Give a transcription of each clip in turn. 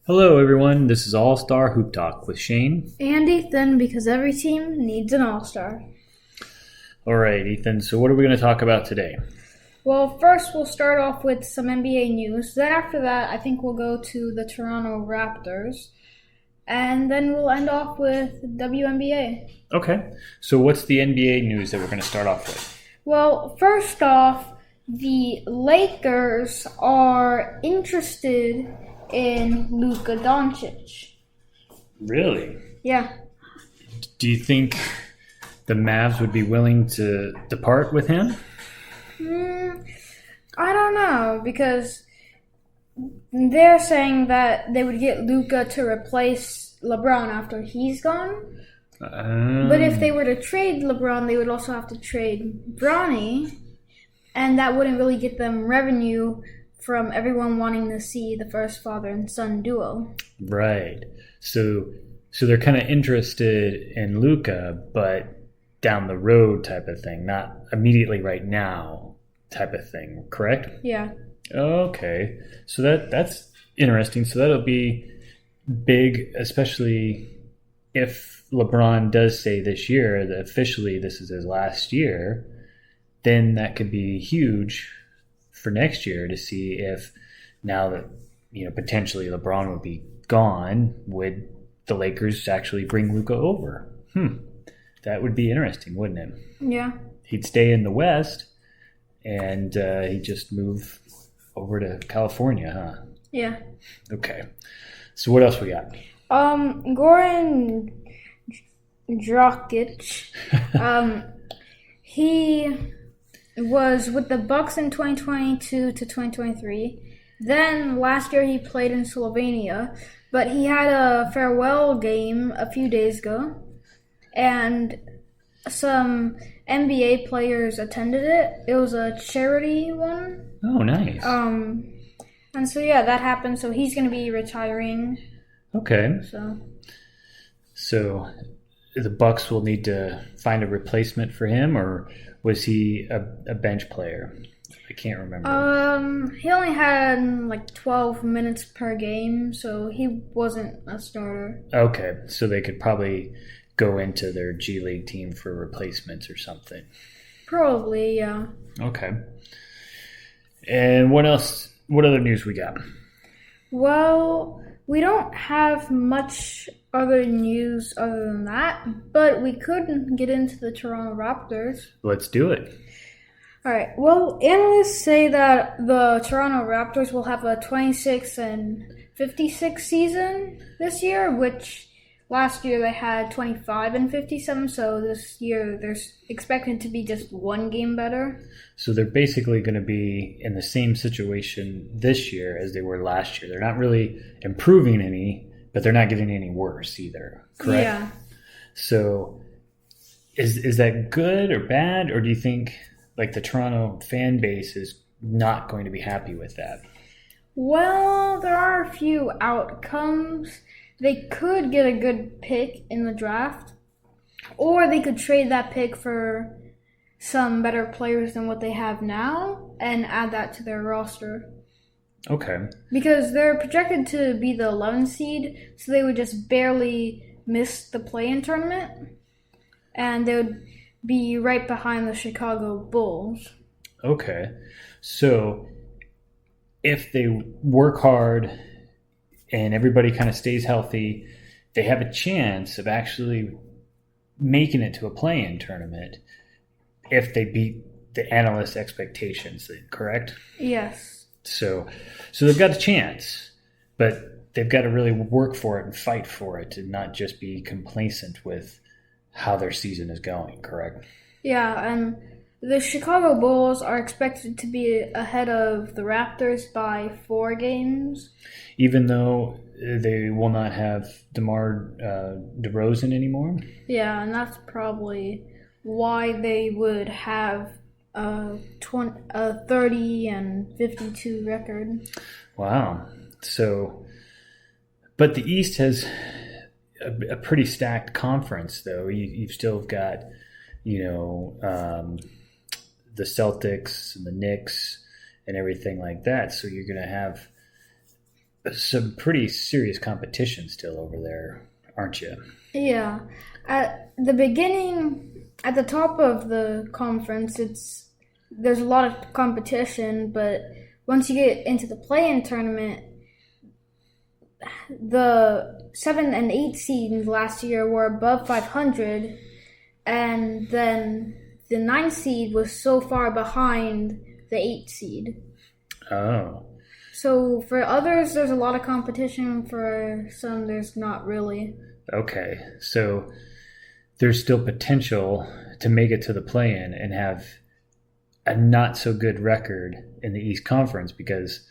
Hello, everyone. This is All Star Hoop Talk with Shane. And Ethan, because every team needs an all-star. All right, Ethan. So, what are we going to talk about today? Well, first we'll start off with some NBA news. Then after that, I think we'll go to the Toronto Raptors. And then we'll end off with WNBA. Okay. So, what's the NBA news that we're going to start off with? Well, first off, the Lakers are interested in Luka Dončić. Really? Yeah. Do you think the Mavs would be willing to depart with him? I don't know, because they're saying that they would get Luka to replace LeBron after he's gone. But if they were to trade LeBron, they would also have to trade Bronny, and that wouldn't really get them revenue from everyone wanting to see the first father and son duo. Right. So they're kind of interested in Luka, but down the road type of thing, not immediately right now type of thing, correct? Yeah. Okay. So that's interesting. So that'll be big, especially if LeBron does say this year that officially this is his last year, then that could be huge for next year to see if now that potentially LeBron would be gone, would the Lakers actually bring Luka over? That would be interesting, wouldn't it? Yeah. He'd stay in the West and he'd just move over to California, huh? Yeah. Okay. So what else we got? Goran Dragic. He was with the Bucks in 2022 to 2023. Then last year he played in Slovenia, but he had a farewell game a few days ago, and some NBA players attended it. It was a charity one. Oh, nice. And so yeah, that happened. So he's going to be retiring. Okay. So the Bucks will need to find a replacement for him, or was he a bench player? I can't remember. He only had like 12 minutes per game, so he wasn't a starter. Okay, so they could probably go into their G League team for replacements or something. Probably, yeah. Okay. And what else? What other news we got? Well, we don't have much other news other than that, but we could get into the Toronto Raptors. Let's do it. All right. Well, analysts say that the Toronto Raptors will have a 26-56 season this year, which last year they had 25-57. So this year they're expected to be just one game better. So they're basically going to be in the same situation this year as they were last year. They're not really improving any, but they're not getting any worse either. Correct? Yeah. So is that good or bad, or do you think like the Toronto fan base is not going to be happy with that? Well, there are a few outcomes. They could get a good pick in the draft, or they could trade that pick for some better players than what they have now and add that to their roster. Okay. Because they're projected to be the 11th seed, so they would just barely miss the play-in tournament, and they would be right behind the Chicago Bulls. Okay. So if they work hard and everybody kind of stays healthy, they have a chance of actually making it to a play-in tournament if they beat the analyst expectations, correct? Yes. So they've got a chance, but they've got to really work for it and fight for it and not just be complacent with how their season is going, correct? Yeah, and the Chicago Bulls are expected to be ahead of the Raptors by 4 games. Even though they will not have DeMar DeRozan anymore? Yeah, and that's probably why they would have a 30-52 record. Wow. So, but the East has a pretty stacked conference, though. You've still got, the Celtics and the Knicks and everything like that. So you're going to have some pretty serious competition still over there, aren't you? Yeah. At the beginning, at the top of the conference, there's a lot of competition, but once you get into the play-in tournament, the 7 and 8 seeds last year were above 500, and then the 9 seed was so far behind the 8 seed. Oh. So for others, there's a lot of competition. For some, there's not really. Okay. So there's still potential to make it to the play-in and have a not so good record in the East Conference because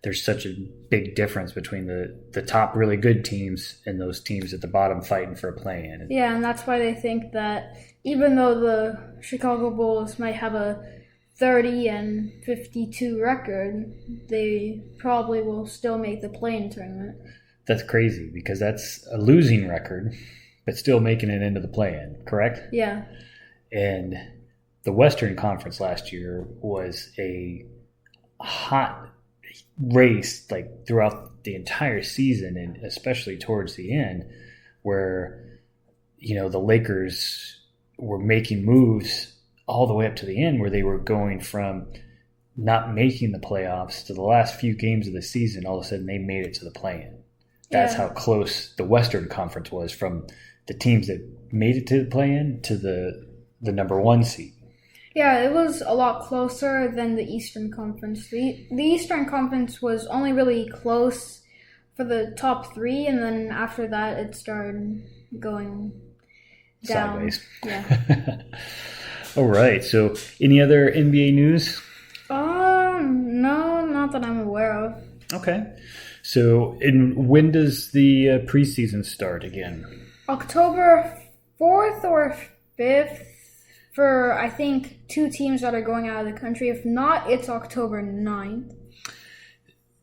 there's such a big difference between the top really good teams and those teams at the bottom fighting for a play-in. Yeah, and that's why they think that even though the Chicago Bulls might have a 30 and 52 record, they probably will still make the play-in tournament. That's crazy because that's a losing record, but still making it into the play-in, correct? Yeah. And the Western Conference last year was a hot race like throughout the entire season, and especially towards the end, where the Lakers were making moves all the way up to the end, where they were going from not making the playoffs to the last few games of the season. All of a sudden, they made it to the play-in. That's how close the Western Conference was from the teams that made it to the play-in to the number 1 seed. Yeah, it was a lot closer than the Eastern Conference. The Eastern Conference was only really close for the top 3, and then after that, it started going down. Sideways. Yeah. All right. So, any other NBA news? No, not that I'm aware of. Okay. So, when does the preseason start again? October 4th or 5th. For, I think, 2 teams that are going out of the country. If not, it's October 9th.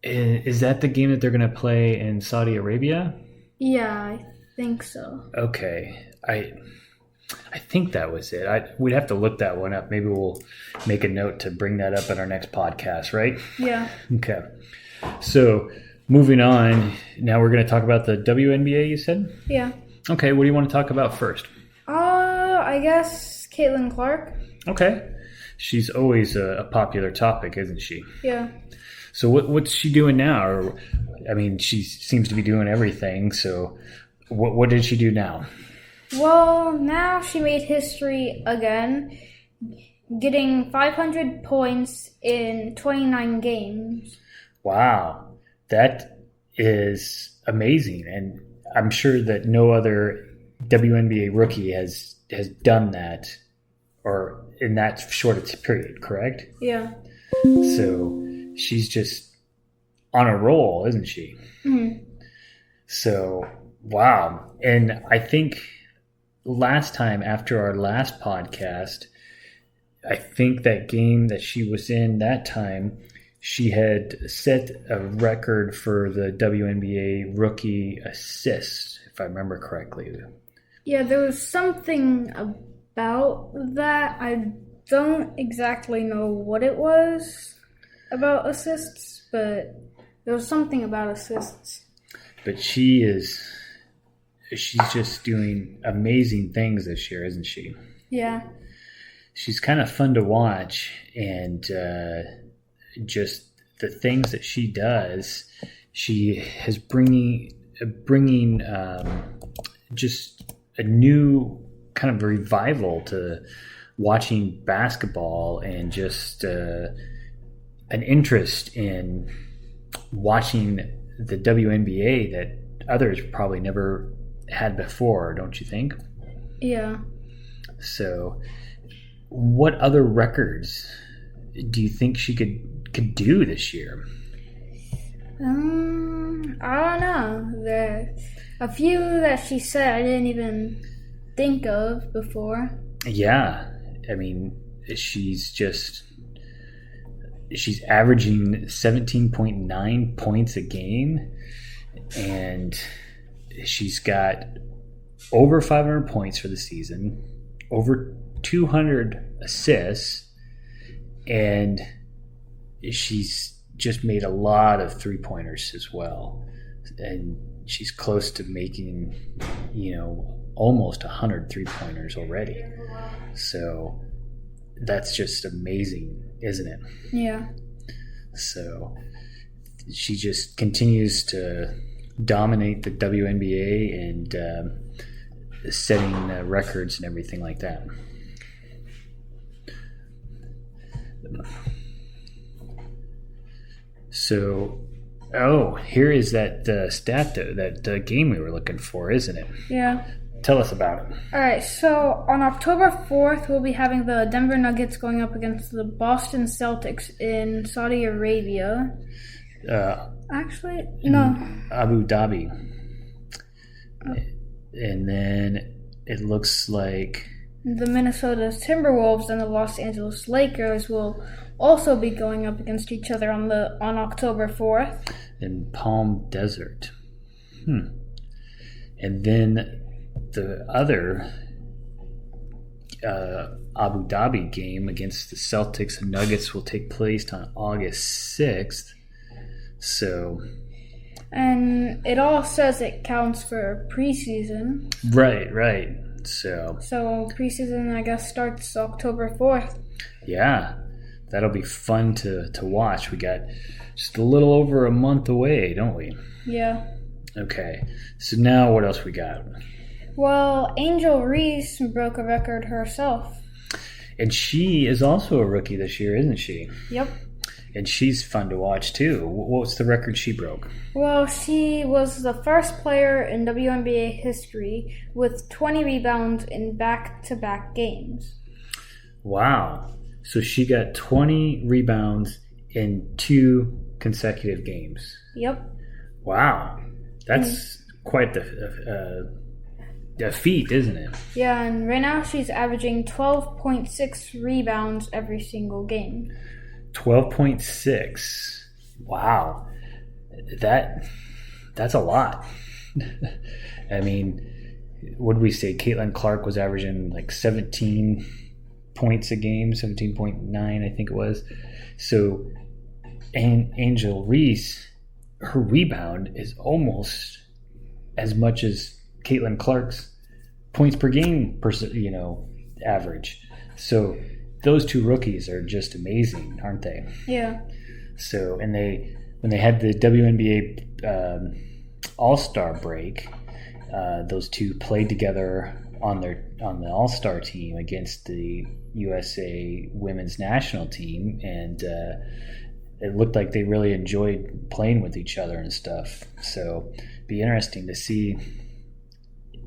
Is that the game that they're going to play in Saudi Arabia? Yeah, I think so. Okay. I think that was it. We'd have to look that one up. Maybe we'll make a note to bring that up in our next podcast, right? Yeah. Okay. So, moving on. Now we're going to talk about the WNBA, you said? Yeah. Okay. What do you want to talk about first? I guess Caitlin Clark. Okay. She's always a popular topic, isn't she? Yeah. So what's she doing now? She seems to be doing everything. So what did she do now? Well, now she made history again, getting 500 points in 29 games. Wow. That is amazing. And I'm sure that no other WNBA rookie has done that or in that short a period, correct? Yeah. So she's just on a roll, isn't she? Mm-hmm. So, wow. And I think last time after our last podcast, I think that game that she was in that time, she had set a record for the WNBA rookie assist, if I remember correctly. Yeah, there was something about that. I don't exactly know what it was about assists, but there was something about assists. But she's just doing amazing things this year, isn't she? Yeah. She's kind of fun to watch, and just the things that she does, she is bringing just a new kind of revival to watching basketball and just an interest in watching the WNBA that others probably never had before, don't you think? Yeah. So what other records do you think she could do this year? I don't know. There's a few that she said I didn't even think of before. Yeah. She's averaging 17.9 points a game, and she's got over 500 points for the season, over 200 assists, and she's just made a lot of 3-pointers as well. And she's close to making, almost 100 3-pointers already. So that's just amazing, isn't it? Yeah. So she just continues to dominate the WNBA and setting records and everything like that. So, here is that stat, that game we were looking for, isn't it? Yeah. Tell us about it. All right, so on October 4th, we'll be having the Denver Nuggets going up against the Boston Celtics in Saudi Arabia. Actually, no. Abu Dhabi. And then it looks like the Minnesota Timberwolves and the Los Angeles Lakers will also be going up against each other on October 4th. In Palm Desert. And then the other Abu Dhabi game against the Celtics and Nuggets will take place on August 6th. So, and it all says it counts for preseason. Right. So preseason, I guess, starts October 4th. Yeah, that'll be fun to watch. We got just a little over a month away, don't we? Yeah. Okay, so now what else we got? Well, Angel Reese broke a record herself. And she is also a rookie this year, isn't she? Yep. And she's fun to watch, too. What's the record she broke? Well, she was the first player in WNBA history with 20 rebounds in back-to-back games. Wow. So she got 20 rebounds in 2 consecutive games. Yep. Wow. That's quite the feat, isn't it? Yeah, and right now she's averaging 12.6 rebounds every single game. 12.6. Wow. That's a lot. I mean, what did we say? Caitlin Clark was averaging like 17 points a game, 17.9, I think it was. So, and Angel Reese, her rebound is almost as much as Caitlin Clark's points per game average. So those 2 rookies are just amazing, aren't they? Yeah. So, and when they had the WNBA All-Star break, those 2 played together on the All-Star team against the USA Women's National Team, and it looked like they really enjoyed playing with each other and stuff. So, it'd be interesting to see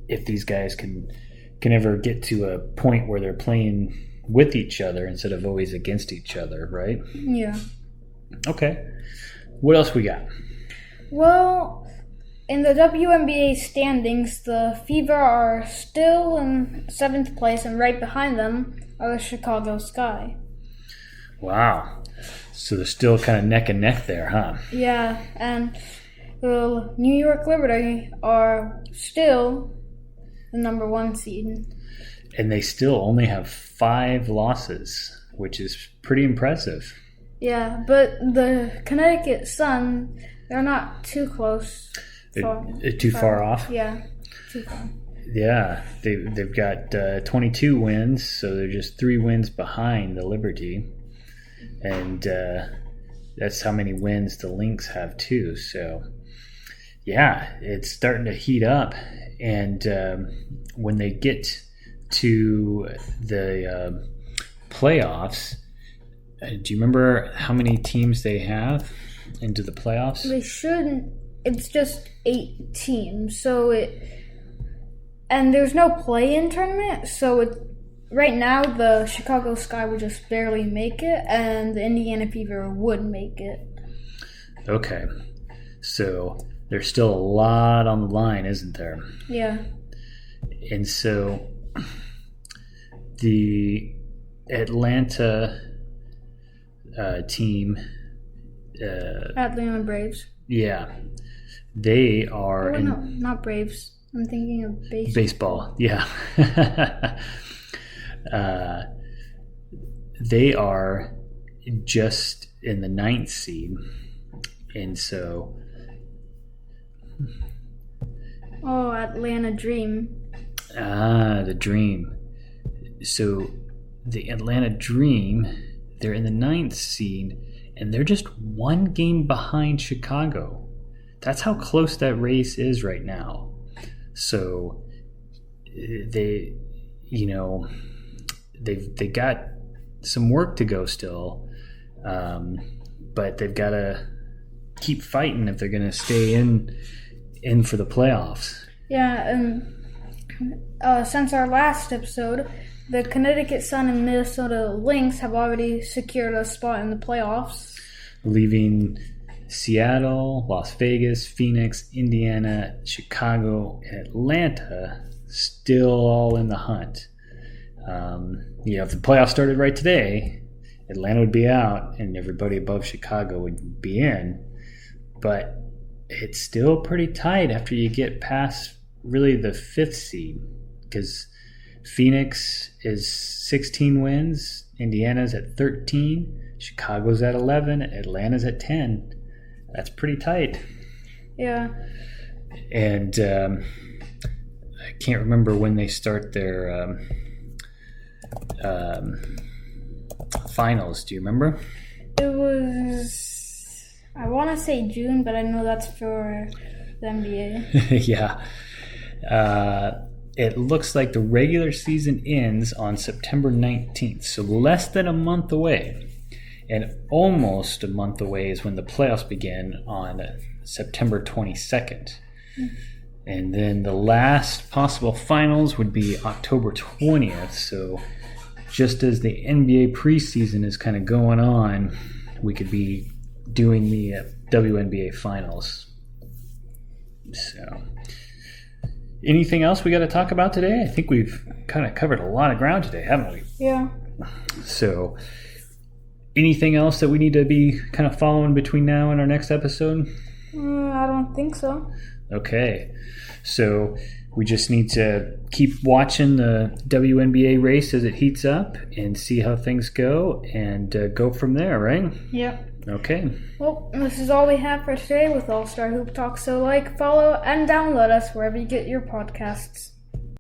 if these guys can ever get to a point where they're playing with each other instead of always against each other, right? Yeah. Okay. What else we got? Well, in the WNBA standings, the Fever are still in 7th place, and right behind them are the Chicago Sky. Wow. So they're still kind of neck and neck there, huh? Yeah, and the New York Liberty are still the number 1 seed. And they still only have 5 losses, which is pretty impressive. Yeah, but the Connecticut Sun, they're not too close. Too far off? Yeah, too far. Yeah, they've got 22 wins, so they're just 3 wins behind the Liberty. And that's how many wins the Lynx have, too. So, yeah, it's starting to heat up. And when they get to the playoffs, do you remember how many teams they have into the playoffs? They shouldn't. It's just 8 teams. And there's no play-in tournament, so right now the Chicago Sky would just barely make it, and the Indiana Fever would make it. Okay. So there's still a lot on the line, isn't there? Yeah. And so the Atlanta team... Atlanta Braves. Yeah. They are... no, not Braves. I'm thinking of baseball. Baseball, yeah. They are just in the 9th seed. And so... Oh, Atlanta Dream. The Dream. So the Atlanta Dream, they're in the 9th seed, and they're just one game behind Chicago. That's how close that race is right now. So they got some work to go still, but they've got to keep fighting if they're going to stay in for the playoffs. Yeah, and since our last episode, the Connecticut Sun and Minnesota Lynx have already secured a spot in the playoffs, leaving Seattle, Las Vegas, Phoenix, Indiana, Chicago, and Atlanta still all in the hunt. If the playoffs started right today, Atlanta would be out and everybody above Chicago would be in. But it's still pretty tight after you get past really the 5th seed, because Phoenix is 16 wins, Indiana's at 13, Chicago's at 11, Atlanta's at 10. That's pretty tight. Yeah. And I can't remember when they start their finals. Do you remember? It was, I want to say June, but I know that's for the NBA. Yeah. It looks like the regular season ends on September 19th, so less than a month away. And almost a month away is when the playoffs begin on September 22nd. And then the last possible finals would be October 20th. So just as the NBA preseason is kind of going on, we could be doing the WNBA finals. So anything else we got to talk about today? I think we've kind of covered a lot of ground today, haven't we? Yeah. So anything else that we need to be kind of following between now and our next episode? I don't think so. Okay. So we just need to keep watching the WNBA race as it heats up and see how things go and go from there, right? Yeah. Okay. Well, this is all we have for today with All-Star Hoop Talk. So follow, and download us wherever you get your podcasts.